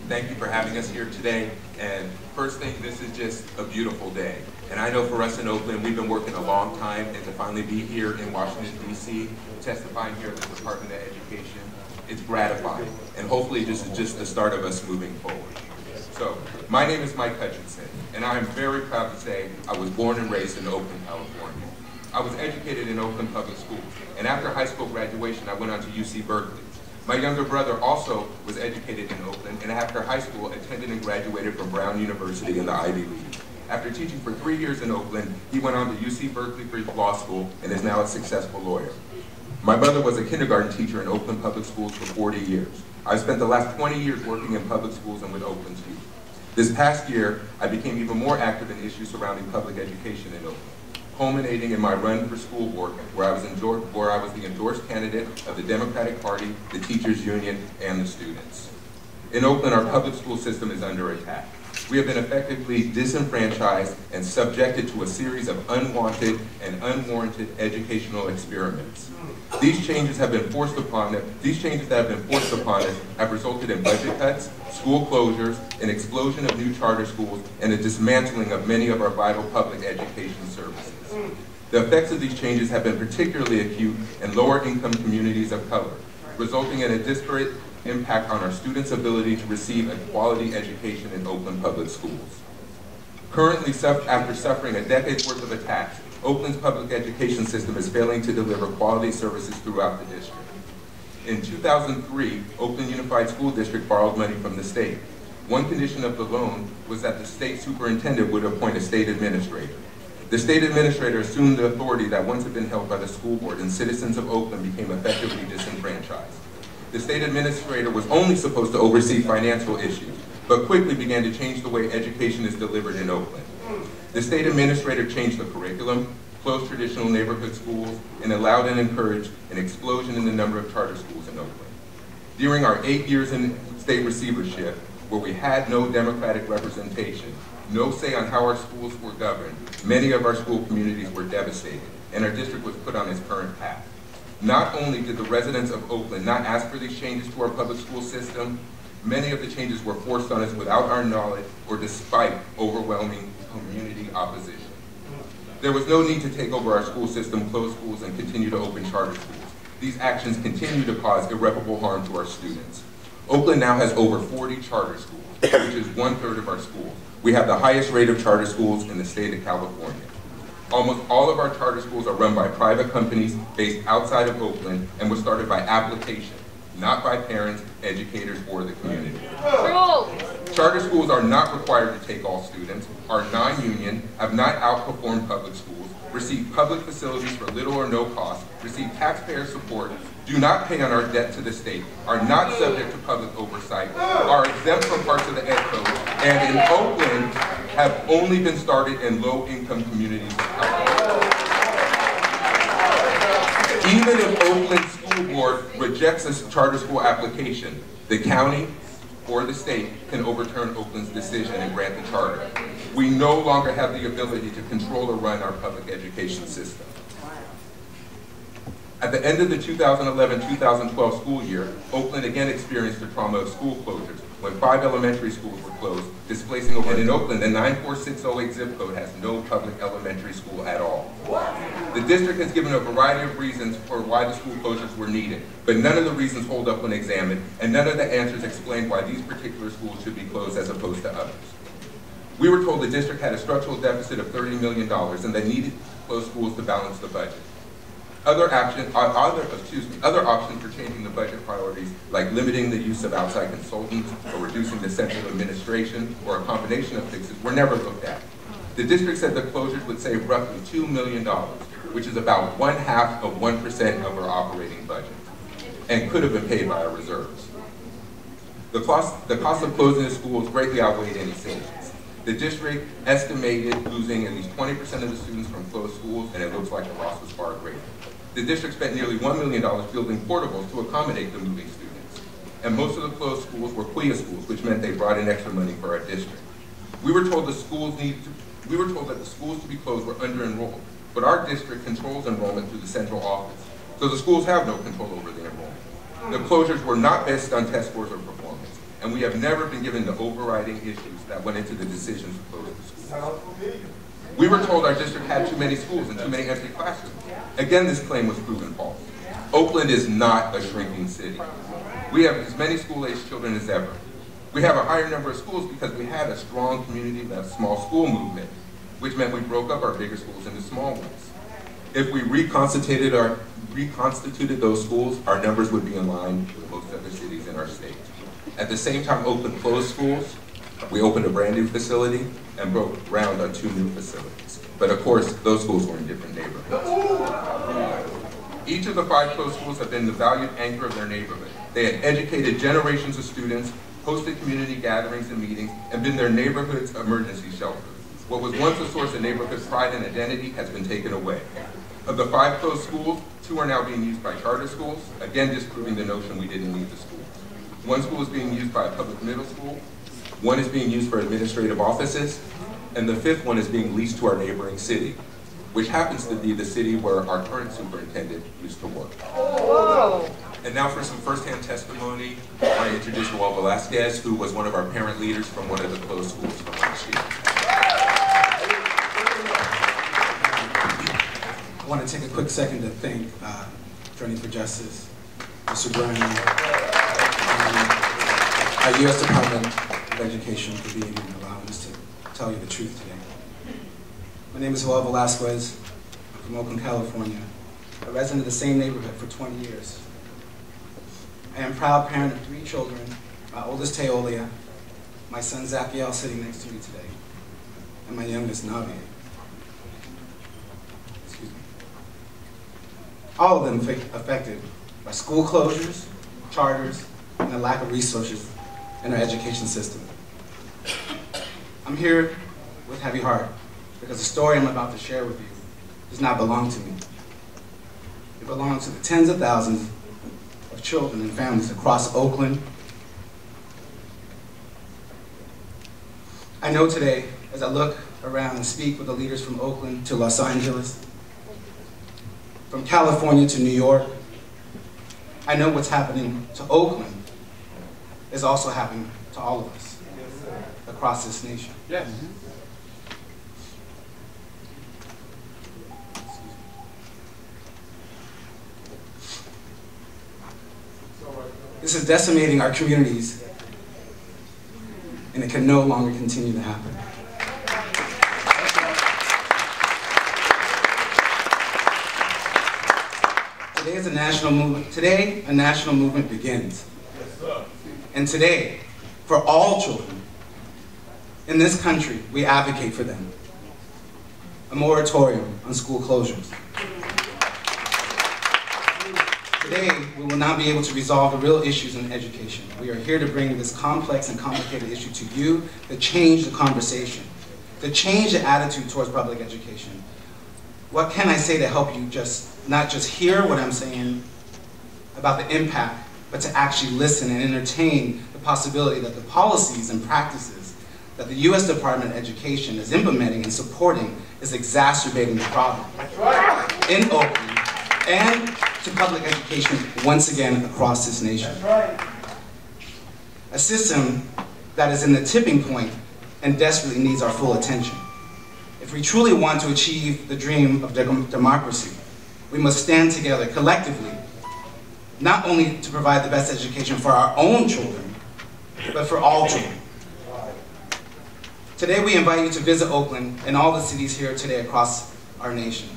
Thank you for having us here today. And first thing, this is just a beautiful day. And I know for us in Oakland, we've been working a long time, and to finally be here in Washington, D.C., testifying here at the Department of Education, it's gratifying. And hopefully this is just the start of us moving forward. So, my name is Mike Hutchinson, and I am very proud to say I was born and raised in Oakland, California. I was educated in Oakland Public Schools, and after high school graduation, I went on to UC Berkeley. My younger brother also was educated in Oakland, and after high school, attended and graduated from Brown University in the Ivy League. After teaching for 3 years in Oakland, he went on to UC Berkeley for law school and is now a successful lawyer. My mother was a kindergarten teacher in Oakland Public Schools for 40 years. I've spent the last 20 years working in public schools and with Oakland's youth. This past year, I became even more active in issues surrounding public education in Oakland, culminating in my run for school board, where I was the endorsed candidate of the Democratic Party, the teachers union, and the students. In Oakland, our public school system is under attack. We have been effectively disenfranchised and subjected to a series of unwanted and unwarranted educational experiments. These changes that have been forced upon us have resulted in budget cuts, school closures, an explosion of new charter schools, and a dismantling of many of our vital public education services. The effects of these changes have been particularly acute in lower income communities of color, resulting in a disparate impact on our students' ability to receive a quality education in Oakland Public Schools. Currently, after suffering a decade's worth of attacks, Oakland's public education system is failing to deliver quality services throughout the district. In 2003, Oakland Unified School District borrowed money from the state. One condition of the loan was that the state superintendent would appoint a state administrator. The state administrator assumed the authority that once had been held by the school board, and citizens of Oakland became effectively disenfranchised. The state administrator was only supposed to oversee financial issues, but quickly began to change the way education is delivered in Oakland. The state administrator changed the curriculum, closed traditional neighborhood schools, and allowed and encouraged an explosion in the number of charter schools in Oakland. During our 8 years in state receivership, where we had no democratic representation, no say on how our schools were governed, many of our school communities were devastated, and our district was put on its current path. Not only did the residents of Oakland not ask for these changes to our public school system, many of the changes were forced on us without our knowledge or despite overwhelming community opposition. There was no need to take over our school system, close schools, and continue to open charter schools. These actions continue to cause irreparable harm to our students. Oakland now has over 40 charter schools, which is 1/3 of our schools. We have the highest rate of charter schools in the state of California. Almost all of our charter schools are run by private companies based outside of Oakland and were started by application, not by parents, educators, or the community. Charter schools are not required to take all students, are non-union, have not outperformed public schools, receive public facilities for little or no cost, receive taxpayer support, do not pay on our debt to the state, are not subject to public oversight, are exempt from parts of the Ed Code, and in Oakland have only been started in low-income communities. Even if Oakland School Board rejects a charter school application, the county or the state can overturn Oakland's decision and grant the charter. We no longer have the ability to control or run our public education system. At the end of the 2011-2012 school year, Oakland again experienced the trauma of school closures when 5 elementary schools were closed, displacing over. And in Oakland, the 94608 zip code has no public elementary school at all. The district has given a variety of reasons for why the school closures were needed, but none of the reasons hold up when examined, and none of the answers explain why these particular schools should be closed as opposed to others. We were told the district had a structural deficit of $30 million and they needed to close schools to balance the budget. Other options for changing the budget priorities, like limiting the use of outside consultants or reducing the central administration or a combination of fixes, were never looked at. The district said the closures would save roughly $2 million, which is about 1/2 of 1% of our operating budget, and could have been paid by our reserves. The cost of closing the schools greatly outweighed any savings. The district estimated losing at least 20% of the students from closed schools, and it looks like the loss was far greater. The district spent nearly $1 million building portables to accommodate the moving students. And most of the closed schools were QUIA schools, which meant they brought in extra money for our district. We were told that the schools to be closed were under-enrolled, but our district controls enrollment through the central office, so the schools have no control over the enrollment. The closures were not based on test scores or performance. and we have never been given the overriding issues that went into the decisions to close the schools. We were told our district had too many schools and too many empty classrooms. Again, this claim was proven false. Oakland is not a shrinking city. We have as many school-aged children as ever. We have a higher number of schools because we had a strong community-led small school movement, which meant we broke up our bigger schools into small ones. If we reconstituted those schools, our numbers would be in line with most other cities in our state. At the same time Oakland closed schools, we opened a brand new facility and broke ground on 2 new facilities. But of course, those schools were in different neighborhoods. Each of the 5 closed schools have been the valued anchor of their neighborhood. They had educated generations of students, hosted community gatherings and meetings, and been their neighborhood's emergency shelter. What was once a source of neighborhood pride and identity has been taken away. Of the 5 closed schools, 2 are now being used by charter schools, again disproving the notion we didn't need the schools. 1 school is being used by a public middle school, 1 is being used for administrative offices, and the 5th one is being leased to our neighboring city, which happens to be the city where our current superintendent used to work. Whoa. And now for some firsthand testimony, I introduce Joel Velasquez, who was one of our parent leaders from one of the closed schools from last year. I want to take a quick second to thank Journey for Justice, Mr. Brown, our U.S. Department of Education for being here and allowing us to tell you the truth today. My name is Joel Velasquez. I'm from Oakland, California, a resident of the same neighborhood for 20 years. I am a proud parent of 3 children, my oldest Teolia, my son Zachiel sitting next to me today, and my youngest Navi. Excuse me. All of them affected by school closures, charters, and the lack of resources in our education system. I'm here with heavy heart because the story I'm about to share with you does not belong to me. It belongs to the tens of thousands of children and families across Oakland. I know today, as I look around and speak with the leaders from Oakland to Los Angeles, from California to New York, I know what's happening to Oakland is also happening to all of us across this nation. Yes. This is decimating our communities, and it can no longer continue to happen. Today is a national movement. Today, a national movement begins. And today, for all children in this country, we advocate for them. A moratorium on school closures. Today, we will not be able to resolve the real issues in education. We are here to bring this complex and complicated issue to you to change the conversation, to change the attitude towards public education. What can I say to help you not just hear what I'm saying about the impact, but to actually listen and entertain the possibility that the policies and practices that the U.S. Department of Education is implementing and supporting is exacerbating the problem in Oakland and to public education once again across this nation. A system that is in the tipping point and desperately needs our full attention. If we truly want to achieve the dream of democracy, we must stand together collectively, not only to provide the best education for our own children, but for all children. Today we invite you to visit Oakland and all the cities here today across our nation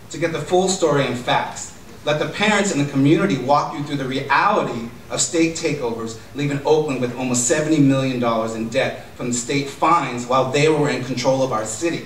to get the full story and facts. Let the parents and the community walk you through the reality of state takeovers, leaving Oakland with almost $70 million in debt from the state fines while they were in control of our city,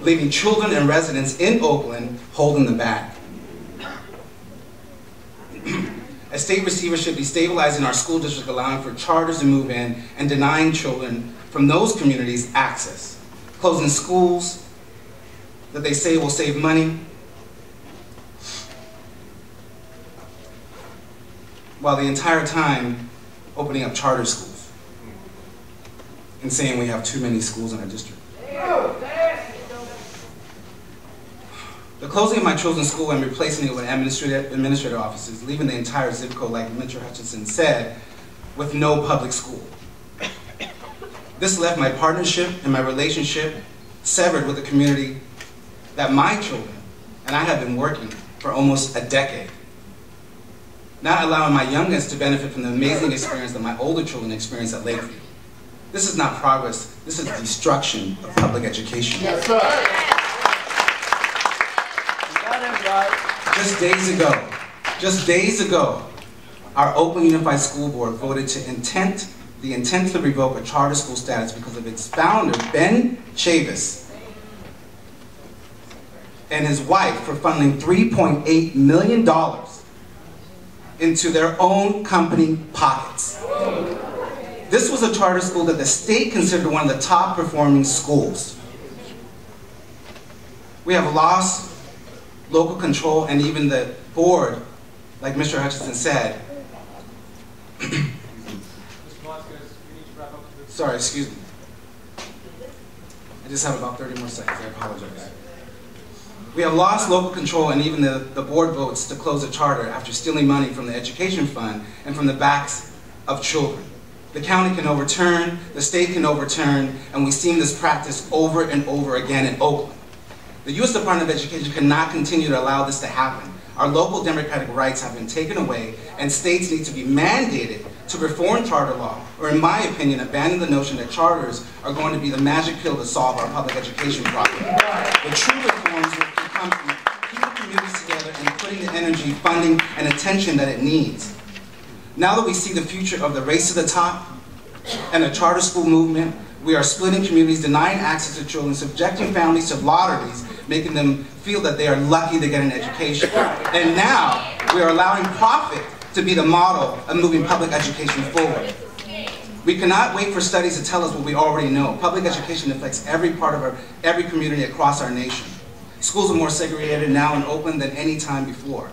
leaving children and residents in Oakland holding the bag. A state receivership destabilizing our school district, allowing for charters to move in and denying children from those communities access, closing schools that they say will save money, while the entire time opening up charter schools and saying we have too many schools in our district. The closing of my children's school and replacing it with administrative offices, leaving the entire zip code, like Mr. Hutchinson said, with no public school. This left my partnership and my relationship severed with the community that my children and I have been working for almost a decade. Not allowing my youngest to benefit from the amazing experience that my older children experienced at Lakeview. This is not progress, this is destruction of public education. Yes, sir. Just days ago, our Oakland Unified School Board voted the intent to revoke a charter school status because of its founder, Ben Chavis, and his wife for funneling $3.8 million into their own company pockets. This was a charter school that the state considered one of the top performing schools. We have lost local control, and even the board, like Mr. Hutchinson said, sorry, excuse me. I just have about 30 more seconds, I apologize. We have lost local control, and even the board votes to close the charter after stealing money from the education fund and from the backs of children. The county can overturn, the state can overturn, and we've seen this practice over and over again in Oakland. The U.S. Department of Education cannot continue to allow this to happen. Our local democratic rights have been taken away, and states need to be mandated to reform charter law, or in my opinion, abandon the notion that charters are going to be the magic pill to solve our public education problem. The true reforms will come from keeping communities together and putting the energy, funding, and attention that it needs. Now that we see the future of the race to the top and the charter school movement, we are splitting communities, denying access to children, subjecting families to lotteries, making them feel that they are lucky to get an education. And now, we are allowing profit to be the model of moving public education forward. We cannot wait for studies to tell us what we already know. Public education affects every part of every community across our nation. Schools are more segregated now in Oakland than any time before.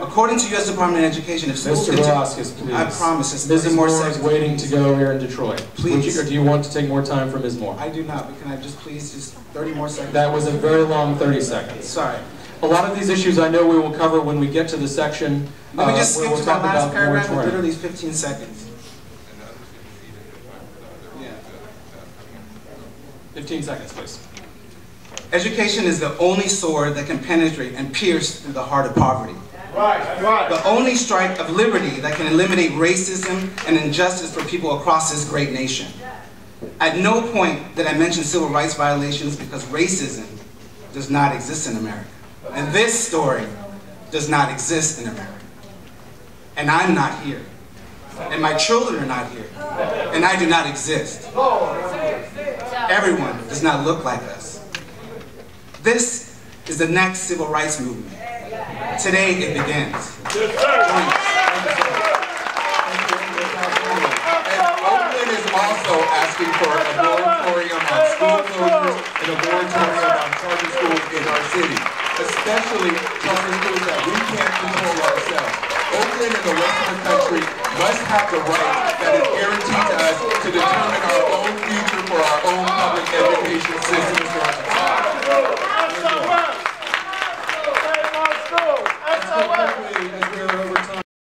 According to U.S. Department of Education, if schools Mr. Velasquez, please. I promise, it's Mrs. more Moore is waiting to go here in Detroit. Please. Or do you want to take more time from Ms. Moore? I do not, but can I just please, just 30 more seconds? That was a very long 30 seconds. Sorry. A lot of these issues I know we will cover when we get to the section Let me just where skip we'll to my talk last about the paragraph, moratorium. literally 15 seconds. Yeah. 15 seconds, please. Education is the only sword that can penetrate and pierce through the heart of poverty. Right. The only strike of liberty that can eliminate racism and injustice for people across this great nation. At no point did I mention civil rights violations because racism does not exist in America. And this story does not exist in America. And I'm not here. And my children are not here. And I do not exist. Everyone does not look like us. This is the next civil rights movement. Today it begins. Oakland is also asking for a moratorium on school closures and a moratorium on charter schools in our city, especially charter schools that we can't control ourselves. Oakland and the rest of the country must have the right that is guaranteed to us to determine